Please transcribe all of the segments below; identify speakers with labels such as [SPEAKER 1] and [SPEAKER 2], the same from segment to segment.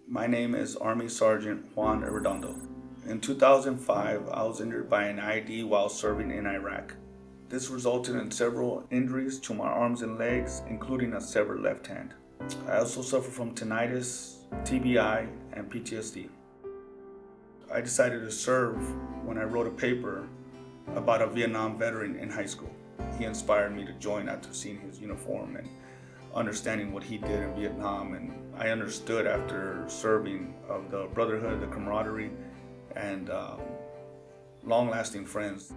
[SPEAKER 1] My name is Army Sergeant Juan Arredondo. In 2005, I was injured by an IED while serving in Iraq. This resulted in several injuries to my arms and legs, including a severed left hand. I also suffer from tinnitus, TBI, and PTSD. I decided to serve when I wrote a paper about a Vietnam veteran in high school. He inspired me to join after seeing his uniform and understanding what he did in Vietnam, and I understood after serving of the brotherhood, the camaraderie, and long-lasting friends.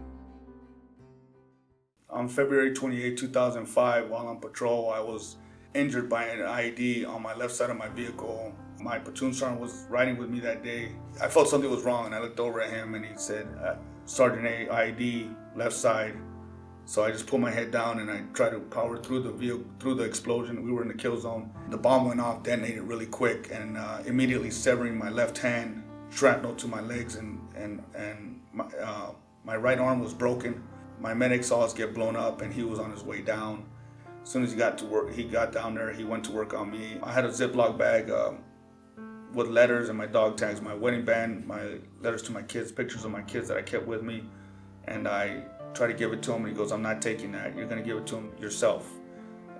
[SPEAKER 1] On February 28, 2005, while on patrol, I was injured by an IED on my left side of my vehicle. My platoon sergeant was riding with me that day. I felt something was wrong, and I looked over at him, and he said, Sergeant A, IED, left side. So I just put my head down and I tried to power through the vehicle, through the explosion. We were in the kill zone. The bomb went off, detonated really quick, and immediately severing my left hand, shrapnel to my legs, and my right arm was broken. My medic saw us get blown up, and he was on his way down. As soon as he got to work, he got down there. He went to work on me. I had a Ziploc bag with letters and my dog tags, my wedding band, my letters to my kids, pictures of my kids that I kept with me, and I tried to give it to him, and he goes, "I'm not taking that. You're going to give it to him yourself,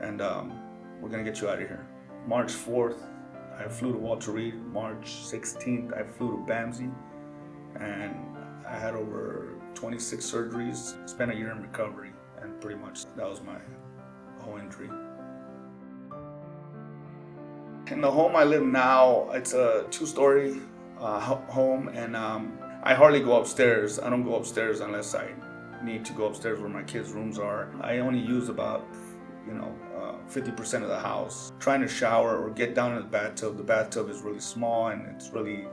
[SPEAKER 1] and we're going to get you out of here." March 4th, I flew to Walter Reed. March 16th, I flew to Bamsey, and I had over 26 surgeries, spent a year in recovery, and pretty much that was my whole injury. In the home I live now, it's a 2-story home, and I hardly go upstairs. I don't go upstairs unless I need to go upstairs where my kids' rooms are. I only use about 50% of the house. Trying to shower or get down in the bathtub. The bathtub is really small, and it's really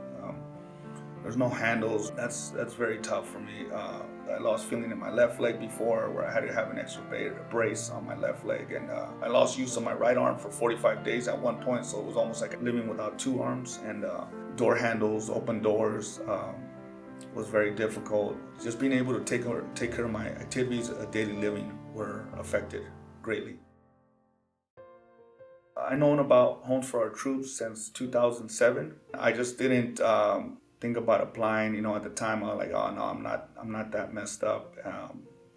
[SPEAKER 1] there's no handles. That's very tough for me. I lost feeling in my left leg before, where I had to have an extra brace on my left leg, and I lost use of my right arm for 45 days at one point. So it was almost like living without 2 arms. And door handles, open doors. Was very difficult. Just being able to take care of my activities of daily living were affected greatly. I've known about Homes for Our Troops since 2007. I just didn't think about applying. At the time I was like, oh no, I'm not that messed up.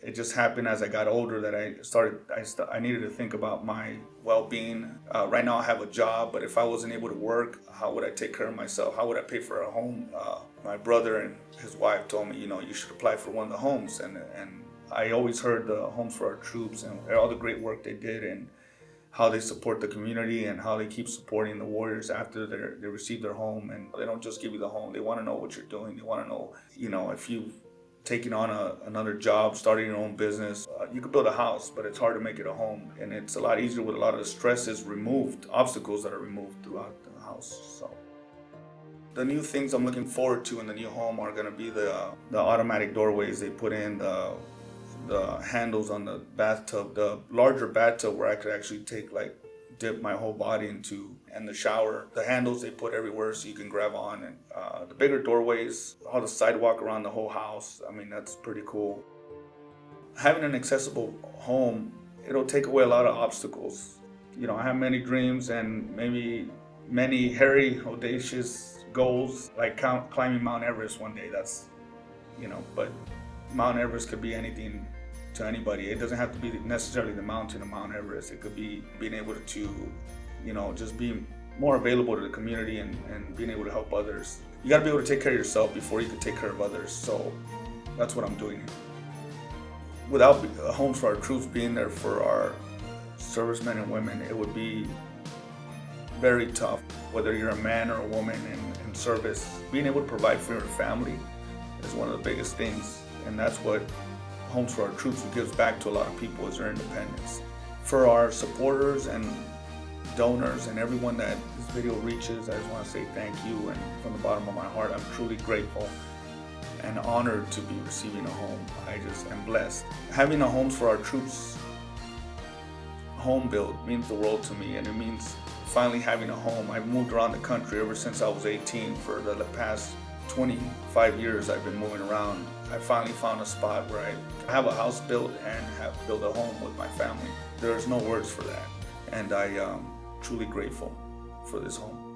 [SPEAKER 1] It just happened as I got older that I needed to think about my well-being. Right now I have a job, but if I wasn't able to work, how would I take care of myself? How would I pay for a home? My brother and his wife told me, you should apply for one of the homes. And I always heard the Homes for Our Troops and all the great work they did, and how they support the community, and how they keep supporting the warriors after they receive their home. And they don't just give you the home. They want to know what you're doing. They want to know, if you've taken on another job, starting your own business. You could build a house, but it's hard to make it a home. And it's a lot easier with a lot of the stresses removed, obstacles that are removed throughout the house. So the new things I'm looking forward to in the new home are going to be the automatic doorways they put in, the handles on the bathtub, the larger bathtub where I could actually dip my whole body into, and the shower, the handles they put everywhere so you can grab on, and the bigger doorways, how the sidewalk around the whole house. I mean, that's pretty cool. Having an accessible home, it'll take away a lot of obstacles. I have many dreams and maybe many hairy, audacious goals, like climbing Mount Everest one day. But Mount Everest could be anything to anybody. It doesn't have to be necessarily the mountain of Mount Everest. It could be being able to, just be more available to the community and being able to help others. You got to be able to take care of yourself before you can take care of others. So that's what I'm doing. Without Homes for Our Troops being there for our servicemen and women, it would be very tough. Whether you're a man or a woman in service, being able to provide for your family is one of the biggest things. And that's what Homes for Our Troops gives back to a lot of people, is their independence. For our supporters and donors and everyone that this video reaches, I just want to say thank you, and from the bottom of my heart, I'm truly grateful and honored to be receiving a home. I just am blessed. Having a Homes for Our Troops home built means the world to me, and it means finally having a home. I've moved around the country ever since I was 18. For the past 25 years I've been moving around. I finally found a spot where I have a house built and have built a home with my family. There's no words for that, and I am truly grateful for this home.